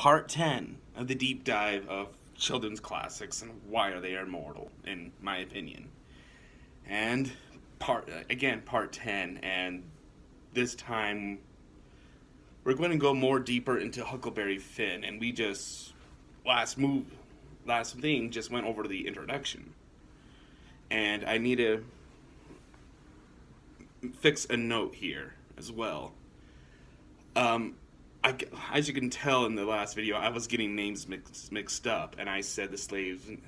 part 10 of the deep dive of children's classics and why are they immortal, in my opinion. And part 10, and this time we're going to go more deeper into Huckleberry Finn, and we just last thing just went over the introduction. And I need to fix a note here as well. As you can tell in the last video, I was getting names mixed up, and I said the slave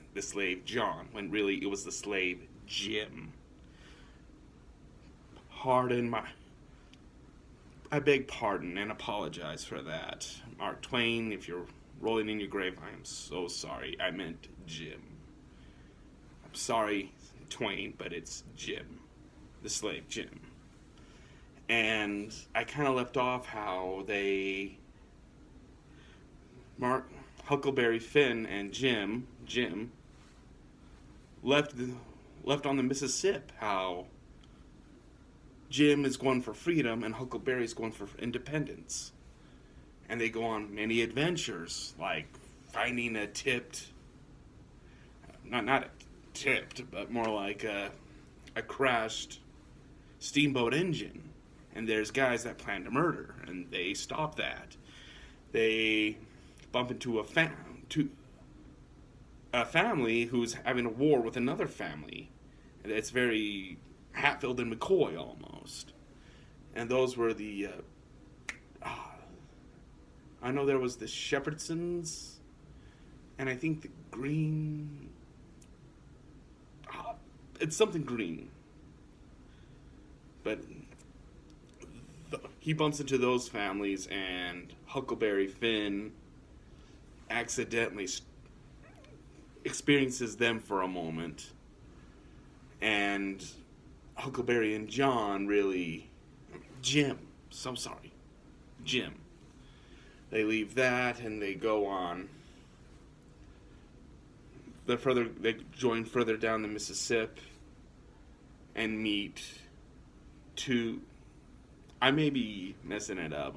John, when really it was the slave Jim. I beg pardon and apologize for that. Mark Twain, if you're rolling in your grave, I am so sorry. I meant Jim. I'm sorry, Twain, but it's Jim. The slave Jim. And I kind of left off how Huckleberry Finn and Jim left on the Mississippi. How Jim is going for freedom and Huckleberry is going for independence. And they go on many adventures, like finding a but more like a crashed steamboat engine. And there's guys that plan to murder, and they stop that. They bump into a family who's having a war with another family. It's very Hatfield and McCoy almost. And those were the I know there was the Shepherdsons, and I think the Green. It's something green. But he bumps into those families, and Huckleberry Finn accidentally experiences them for a moment. And Huckleberry and Jim. They leave that and they go on. They join further down the Mississippi and meet two. I may be messing it up.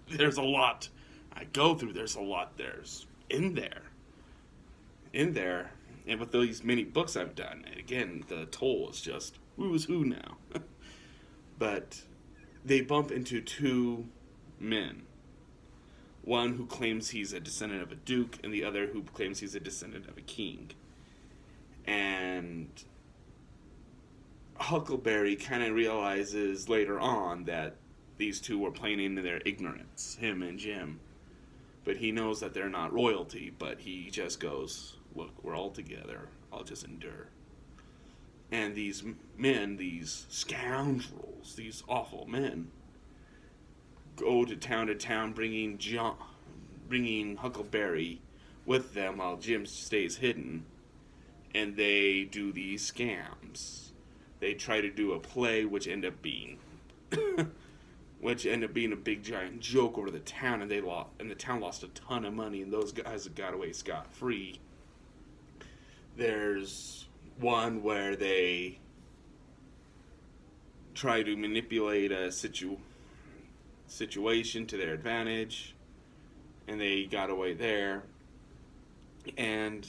There's a lot I go through. There's a lot in there. And with these many books I've done, and again, the toll is just who's who now. But they bump into two men. One who claims he's a descendant of a duke, and the other who claims he's a descendant of a king. And Huckleberry kind of realizes later on that these two were playing into their ignorance, him and Jim. But he knows that they're not royalty, but he just goes, look, we're all together. I'll just endure. And these men, these scoundrels, these awful men, go to town, bringing Huckleberry with them while Jim stays hidden. And they do these scams. They try to do a play, which end up being a big giant joke over the town, and the town lost a ton of money, and those guys got away scot-free. There's one where they try to manipulate a situation to their advantage, and they got away there. And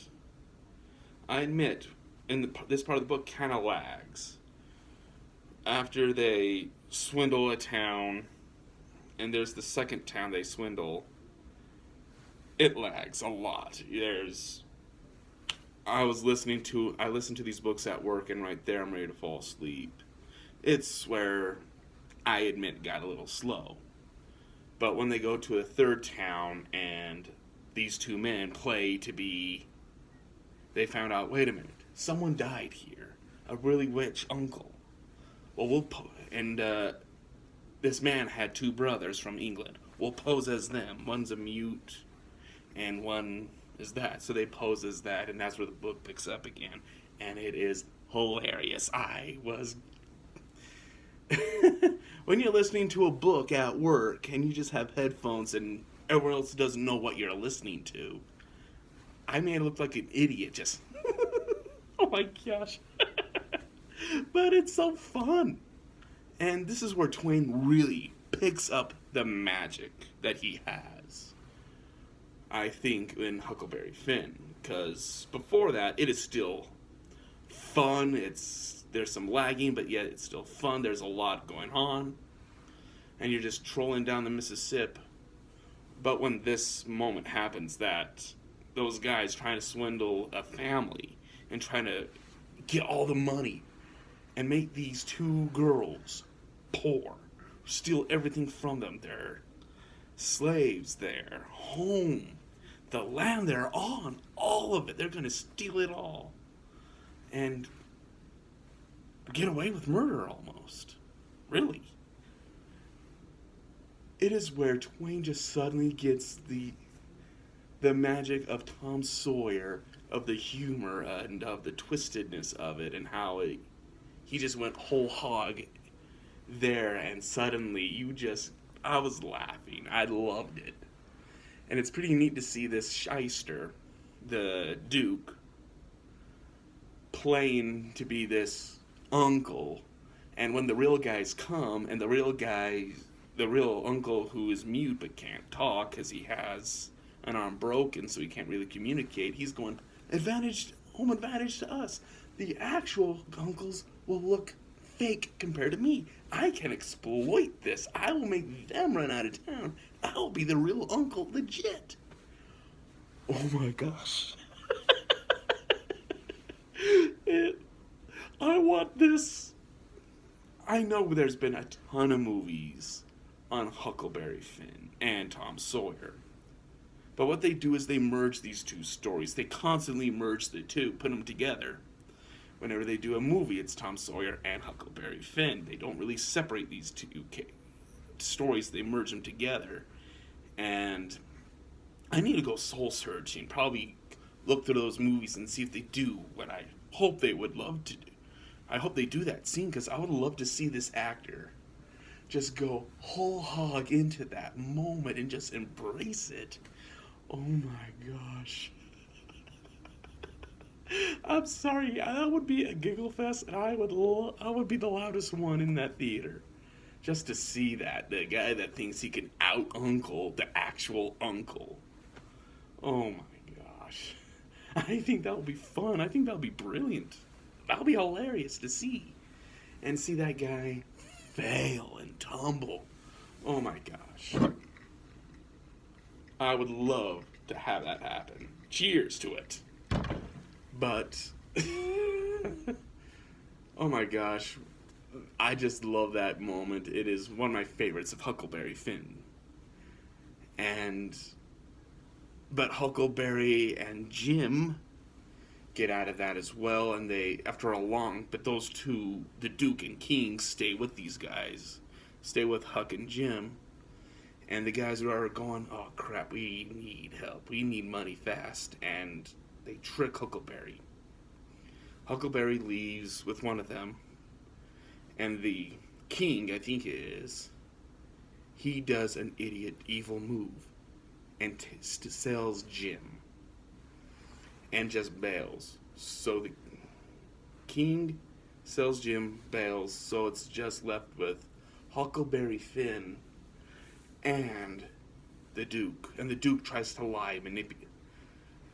I admit, this part of the book kind of lags. After they swindle a town, and there's the second town they swindle, it lags a lot. I listened to these books at work, and right there I'm ready to fall asleep. It's where I admit got a little slow. But when they go to a third town and these two men they found out, wait a minute, someone died here, a really rich uncle. Well, this man had two brothers from England. We'll pose as them. One's a mute, and one is that. So they pose as that, and that's where the book picks up again. And it is hilarious. When you're listening to a book at work, and you just have headphones, and everyone else doesn't know what you're listening to, I made it look like an idiot, just... Oh my gosh. But it's so fun. And this is where Twain really picks up the magic that he has. I think, in Huckleberry Finn, because before that, it is still fun. There's some lagging, but yet it's still fun. There's a lot going on, and you're just trolling down the Mississippi. But when this moment happens, that those guys trying to swindle a family and trying to get all the money and make these two girls poor, steal everything from them, their slaves, their home, the land they're on, all of it. They're going to steal it all and get away with murder almost. Really. It is where Twain just suddenly gets the magic of Tom Sawyer, of the humor and of the twistedness of it, and how he just went whole hog there, and suddenly I was laughing. I loved it. And it's pretty neat to see this shyster, the Duke, playing to be this uncle, and when the real guys come, and the real uncle who is mute but can't talk because he has an arm broken, so he can't really communicate, he's going, home advantage to us. The actual uncles will look fake compared to me. I can exploit this. I will make them run out of town. I'll be the real uncle, legit. Oh my gosh. I want this. I know there's been a ton of movies on Huckleberry Finn and Tom Sawyer. But what they do is they merge these two stories. They constantly merge the two, put them together. Whenever they do a movie, it's Tom Sawyer and Huckleberry Finn. They don't really separate these two stories. They merge them together. And I need to go soul searching. Probably look through those movies and see if they do what I hope they would love to do. I hope they do that scene, because I would love to see this actor just go whole hog into that moment and just embrace it. Oh my gosh. I'm sorry, that would be a giggle fest, and I would be the loudest one in that theater. Just to see that, the guy that thinks he can out-uncle the actual uncle. Oh my gosh. I think that would be fun. I think that would be brilliant. That would be hilarious to see. And see that guy fail and tumble. Oh my gosh. I would love to have that happen. Cheers to it. But, oh my gosh, I just love that moment. It is one of my favorites of Huckleberry Finn. But Huckleberry and Jim get out of that as well, and but those two, the Duke and King, stay with these guys. Stay with Huck and Jim. And the guys are going, oh crap, we need help. We need money fast. And they trick Huckleberry. Huckleberry leaves with one of them. And the King, I think it is, he does an idiot, evil move. And sells Jim. And just bails. So the King sells Jim, bails. So it's just left with Huckleberry Finn and the Duke. And the Duke tries to lie,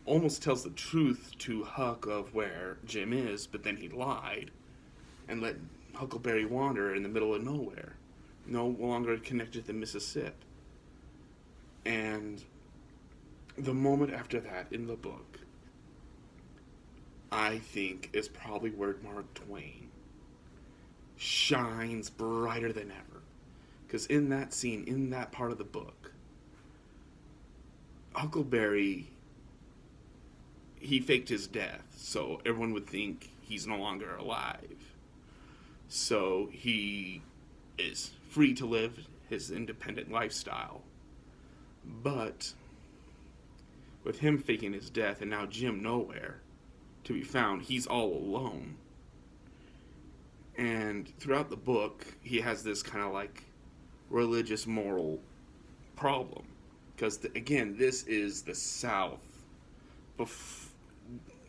almost tells the truth to Huck of where Jim is, but then he lied and let Huckleberry wander in the middle of nowhere, no longer connected to the Mississippi. And the moment after that in the book, I think, is probably where Mark Twain shines brighter than ever. Because in that scene, in that part of the book, Huckleberry, he faked his death, so everyone would think he's no longer alive. So he is free to live his independent lifestyle. But with him faking his death and now Jim nowhere to be found, he's all alone. And throughout the book, he has this kind of like religious moral problem. Because, again, this is the South.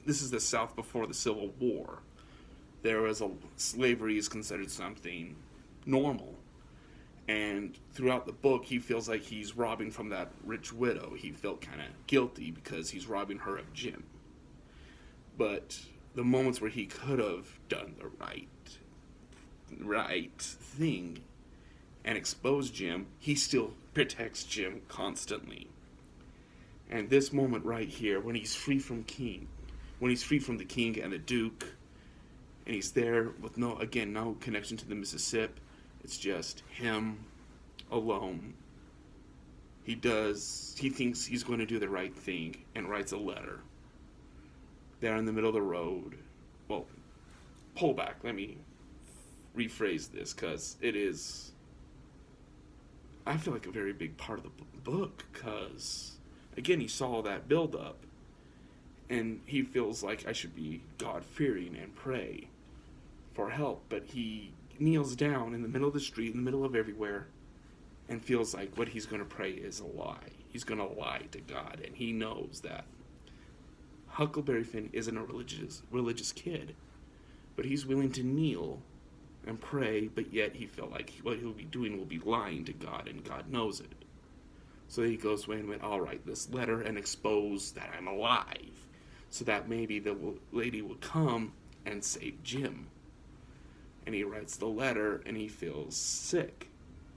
This is the South before the Civil War. Slavery is considered something normal. And throughout the book, he feels like he's robbing from that rich widow. He felt kind of guilty because he's robbing her of Jim. But the moments where he could have done the right thing and exposed Jim, he still protects Jim constantly. And this moment right here, when he's free from the king and the duke, and he's there with no connection to the Mississippi. It's just him alone. He thinks he's going to do the right thing and writes a letter. There in the middle of the road. Well, pull back. Let me rephrase this because it is, I feel like, a very big part of the book because, again, he saw that build up and he feels like I should be God-fearing and pray for help, but he kneels down in the middle of the street, in the middle of everywhere, and feels like what he's going to pray is a lie. He's going to lie to God, and he knows that Huckleberry Finn isn't a religious kid, but he's willing to kneel and pray, but yet he felt like what he'll be doing will be lying to God, and God knows it. So he goes away and went, I'll write this letter and expose that I'm alive, so that maybe the lady will come and save Jim. And he writes the letter, and he feels sick.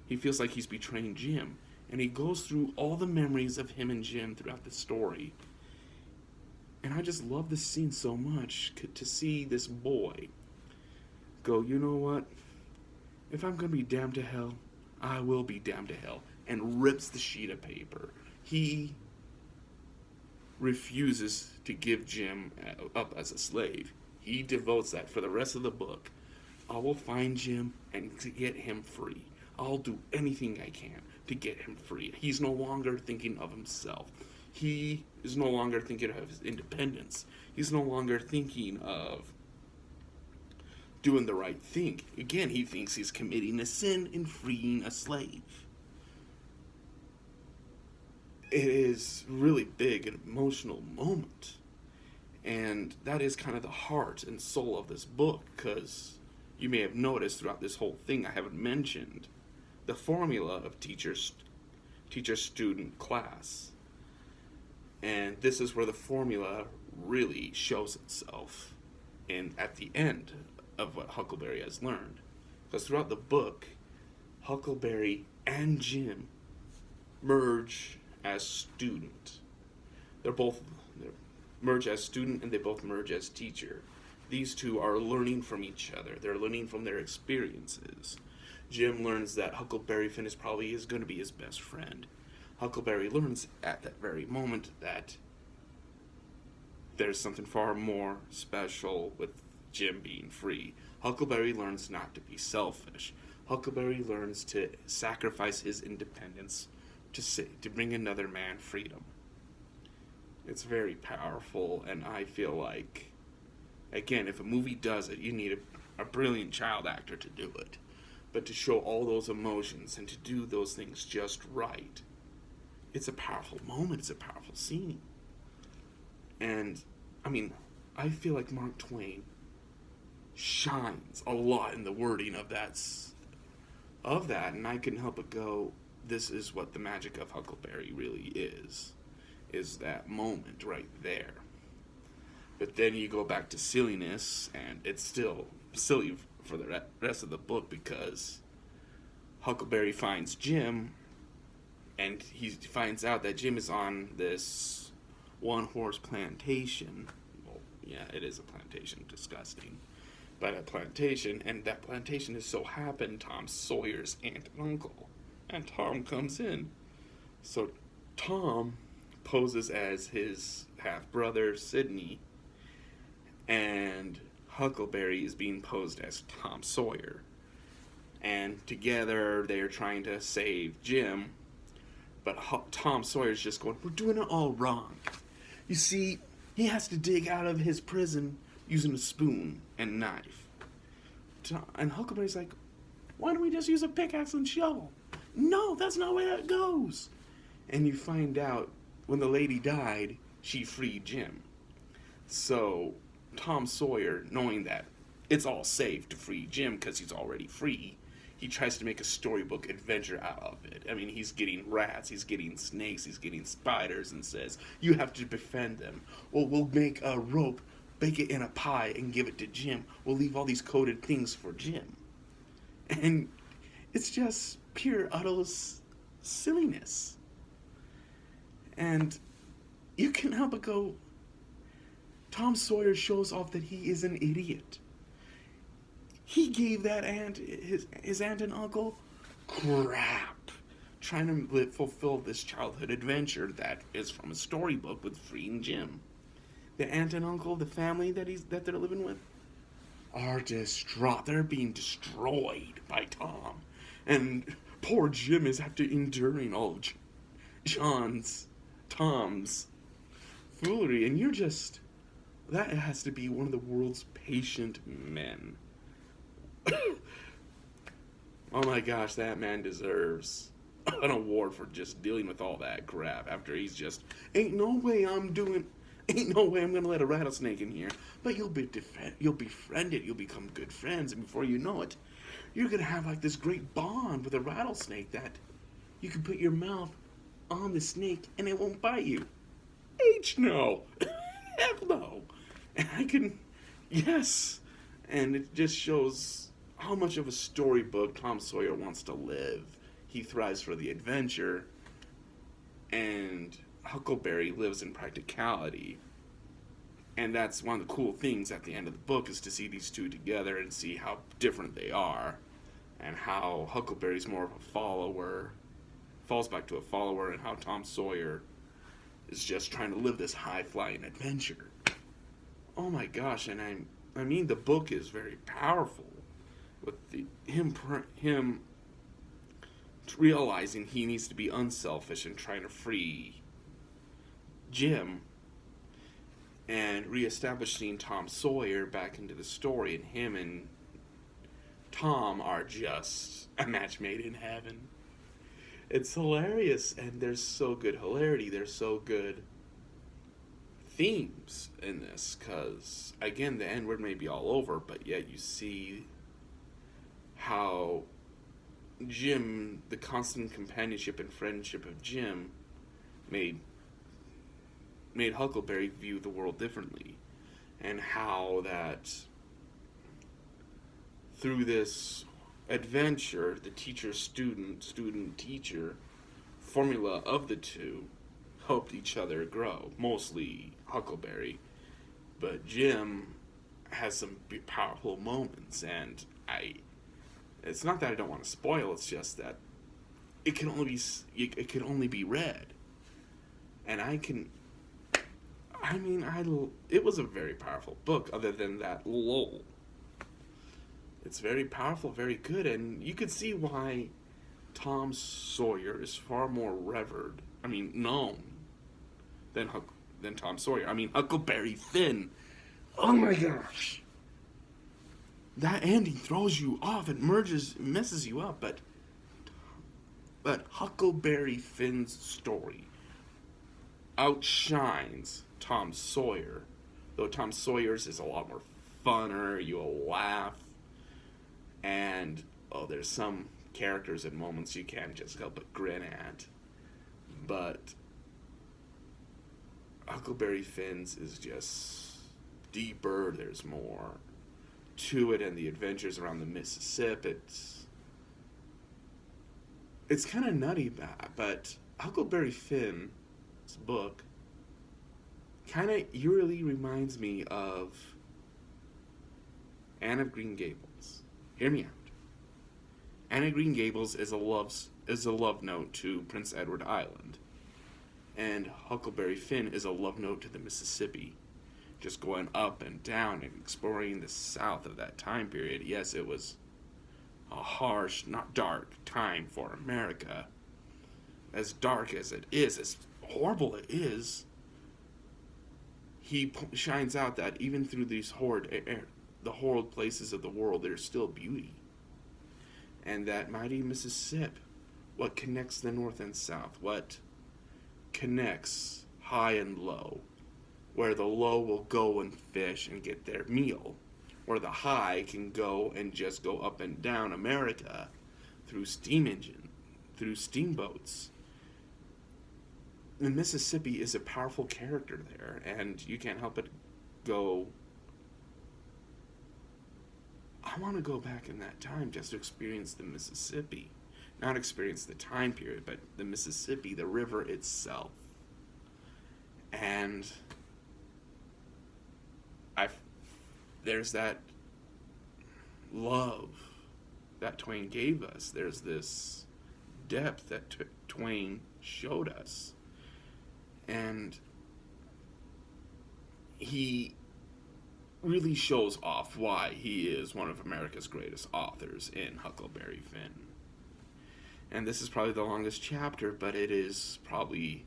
He feels like he's betraying Jim. And he goes through all the memories of him and Jim throughout the story. And I just love this scene so much, to see this boy go, you know what? If I'm going to be damned to hell, I will be damned to hell. And rips the sheet of paper. He refuses to give Jim up as a slave. He devotes that for the rest of the book. I will find Jim and to get him free. I'll do anything I can to get him free. He's no longer thinking of himself. He is no longer thinking of his independence. He's no longer thinking of doing the right thing. Again, he thinks he's committing a sin in freeing a slave. It is really big and emotional moment. And that is kind of the heart and soul of this book, because you may have noticed throughout this whole thing I haven't mentioned the formula of teacher-student class. And this is where the formula really shows itself at the end of what Huckleberry has learned. Because throughout the book, Huckleberry and Jim merge as student. They merge as student and they both merge as teacher. These two are learning from each other. They're learning from their experiences. Jim learns that Huckleberry Finn is going to be his best friend. Huckleberry learns at that very moment that there's something far more special with Jim being free. Huckleberry learns not to be selfish. Huckleberry learns to sacrifice his independence to bring another man freedom. It's very powerful, and I feel like, again, if a movie does it, you need a brilliant child actor to do it. But to show all those emotions and to do those things just right, it's a powerful moment. It's a powerful scene. And, I mean, I feel like Mark Twain shines a lot in the wording of that, and I couldn't help but go, this is what the magic of Huckleberry really is that moment right there. But then you go back to silliness, and it's still silly for the rest of the book, because Huckleberry finds Jim, and he finds out that Jim is on this one-horse plantation. Well, yeah, it is a plantation, disgusting. But a plantation, and that plantation is so happened Tom Sawyer's aunt and uncle. And Tom comes in. So Tom poses as his half-brother, Sidney, and Huckleberry is being posed as Tom Sawyer. And together they're trying to save Jim, but Tom Sawyer's just going, we're doing it all wrong. You see, he has to dig out of his prison using a spoon and knife. And Huckleberry's like, why don't we just use a pickaxe and shovel? No, that's not where it goes. And you find out when the lady died, she freed Jim. So Tom Sawyer, knowing that it's all safe to free Jim because he's already free, he tries to make a storybook adventure out of it. I mean, he's getting rats, he's getting snakes, he's getting spiders, and says, you have to befriend them. Well, we'll make a rope, bake it in a pie, and give it to Jim. We'll leave all these coded things for Jim. And it's just pure, utter silliness. And you can't help but go, Tom Sawyer shows off that he is an idiot. He gave that his aunt and uncle, crap, trying to fulfill this childhood adventure that is from a storybook with freeing Jim. The aunt and uncle, the family that they're living with, are distraught. They're being destroyed by Tom, and poor Jim is after enduring all of Tom's foolery, and you're just, that has to be one of the world's patient men. Oh my gosh, that man deserves an award for just dealing with all that crap after he's just, ain't no way I'm gonna let a rattlesnake in here. But you'll befriend it, you'll become good friends, and before you know it, you're gonna have like this great bond with a rattlesnake that you can put your mouth on the snake and it won't bite you. No. Hell no. And yes. And it just shows how much of a storybook Tom Sawyer wants to live. He thrives for the adventure, and Huckleberry lives in practicality. And that's one of the cool things at the end of the book, is to see these two together and see how different they are, and how Huckleberry's more of a follower, falls back to a follower, and how Tom Sawyer is just trying to live this high-flying adventure. Oh my gosh, and I mean, the book is very powerful, with him realizing he needs to be unselfish and trying to free Jim, and reestablishing Tom Sawyer back into the story, and him and Tom are just a match made in heaven. It's hilarious, and there's so good hilarity, there's so good themes in this, because again, the N-word may be all over, but yet you see how Jim, the constant companionship and friendship of Jim, made Huckleberry view the world differently, and how that through this adventure, the teacher-student formula of the two helped each other grow, mostly Huckleberry, but Jim has some powerful moments, and it's not that I don't want to spoil, it's just that it can only be read, and it was a very powerful book, other than that lull. It's very powerful, very good, and you could see why Tom Sawyer is far more known than Tom Sawyer. Huckleberry Finn. Oh my gosh. That ending throws you off. It messes you up, but Huckleberry Finn's story outshines Tom Sawyer. Though Tom Sawyer's is a lot more funner, you'll laugh, and there's some characters and moments you can't just help but grin at. But Huckleberry Finn's is just deeper, there's more to it, and the adventures around the Mississippi, it's kind of nutty, but Huckleberry Finn's book kind of eerily reminds me of Anne of Green Gables. Hear me out. Anne of Green Gables is a love note to Prince Edward Island, and Huckleberry Finn is a love note to the Mississippi, just going up and down and exploring the South of that time period. Yes, it was a harsh, not dark, time for America. As dark as it is, as horrible it is, he shines out that even through these the horrid places of the world, there's still beauty. And that mighty Mississippi, what connects the North and South, what connects high and low, where the low will go and fish and get their meal, where the high can go and just go up and down America through steam engine, through steamboats. The Mississippi is a powerful character there, and you can't help but go, I want to go back in that time just to experience the Mississippi. Not experience the time period, but the Mississippi, the river itself. And there's that love that Twain gave us. There's this depth that Twain showed us. And he really shows off why he is one of America's greatest authors in Huckleberry Finn. And this is probably the longest chapter, but it is probably,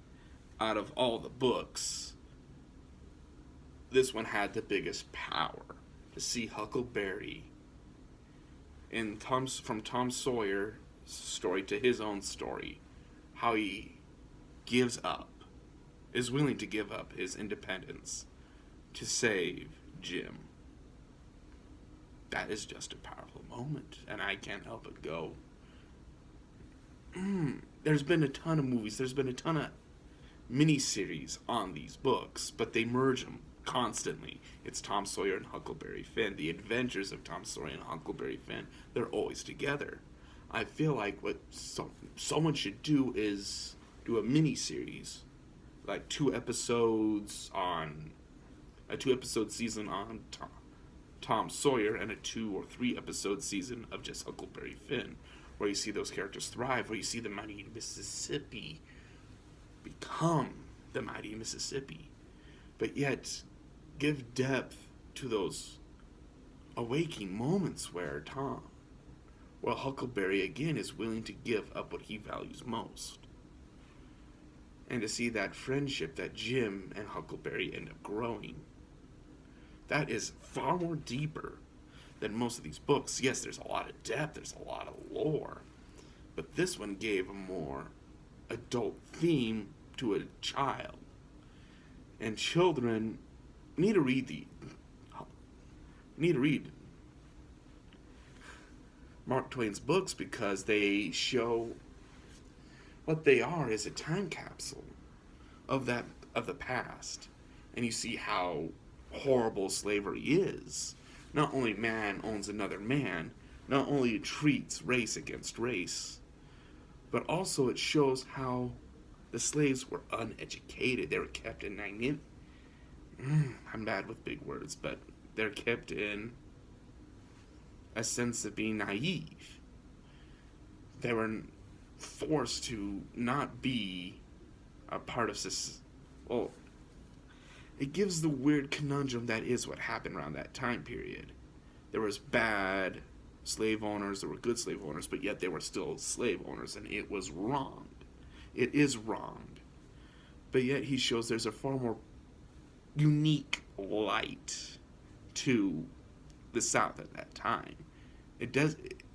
out of all the books, this one had the biggest power. To see Huckleberry from Tom Sawyer's story to his own story, how he is willing to give up his independence to save Jim. That is just a powerful moment, and I can't help but go, there's been a ton of movies, there's been a ton of miniseries on these books, but they merge them constantly. It's Tom Sawyer and Huckleberry Finn. The adventures of Tom Sawyer and Huckleberry Finn, they're always together. I feel like what someone should do is do a miniseries, like 2 episodes on a 2-episode season on Tom Sawyer and a 2 or 3 episode season of just Huckleberry Finn, where you see those characters thrive, where you see the mighty Mississippi become the mighty Mississippi, but yet give depth to those awakening moments where Huckleberry again is willing to give up what he values most. And to see that friendship that Jim and Huckleberry end up growing. That is far more deeper than most of these books. Yes, there's a lot of depth, there's a lot of lore, but this one gave a more adult theme to a child. And children need to read Mark Twain's books, because they show what they are is a time capsule of the past. And you see how horrible slavery is. Not only man owns another man, not only it treats race against race, but also it shows how the slaves were uneducated. They were kept in I'm bad with big words, but they're kept in a sense of being naive. They were forced to not be a part of this. Well, it gives the weird conundrum that is what happened around that time period. There was bad slave owners, there were good slave owners, but yet they were still slave owners, and it was wrong. It is wrong. But yet he shows there's a far more unique light to the South at that time.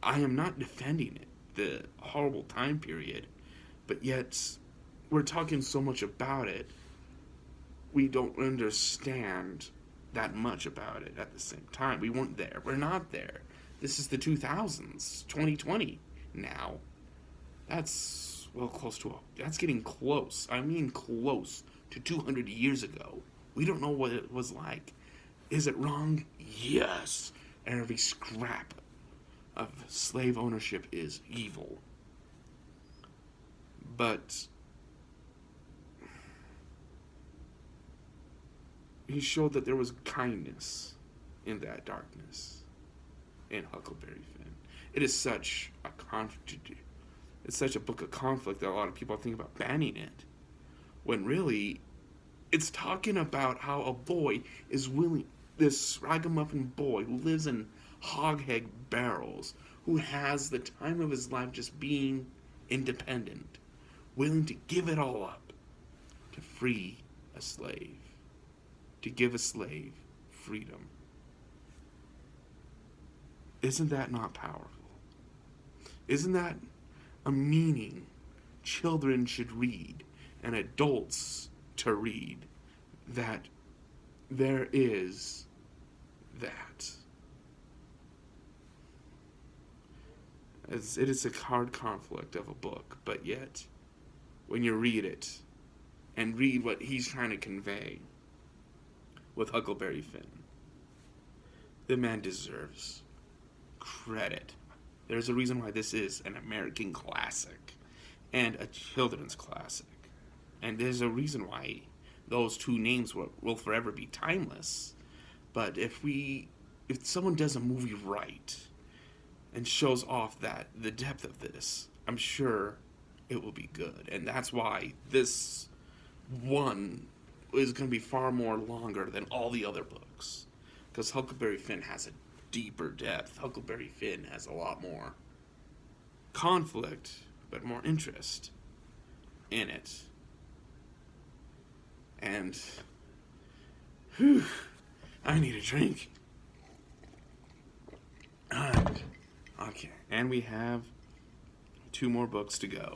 I am not defending it, the horrible time period, but yet we're talking so much about it, we don't understand that much about it at the same time. We weren't there. We're not there. This is the 2000s, 2020 now. That's, that's getting close. I mean close to 200 years ago. We don't know what it was like. Is it wrong? Yes. Every scrap of slave ownership is evil. But he showed that there was kindness in that darkness in Huckleberry Finn. It is such a it's such a book of conflict that a lot of people think about banning it, when really it's talking about how a boy is willing, this ragamuffin boy who lives in hog-head barrels, who has the time of his life just being independent, willing to give it all up to free a slave, to give a slave freedom. Isn't that not powerful? Isn't that a meaning children should read and adults to read, that there is that? It is a hard conflict of a book, but yet, when you read it, and read what he's trying to convey with Huckleberry Finn, the man deserves credit. There's a reason why this is an American classic and a children's classic. And there's a reason why those two names will forever be timeless. But if someone does a movie right and shows off the depth of this, I'm sure it will be good. And that's why this one is going to be far more longer than all the other books. Because Huckleberry Finn has a deeper depth. Huckleberry Finn has a lot more conflict, but more interest in it. And, whew, I need a drink. And we have 2 more books to go.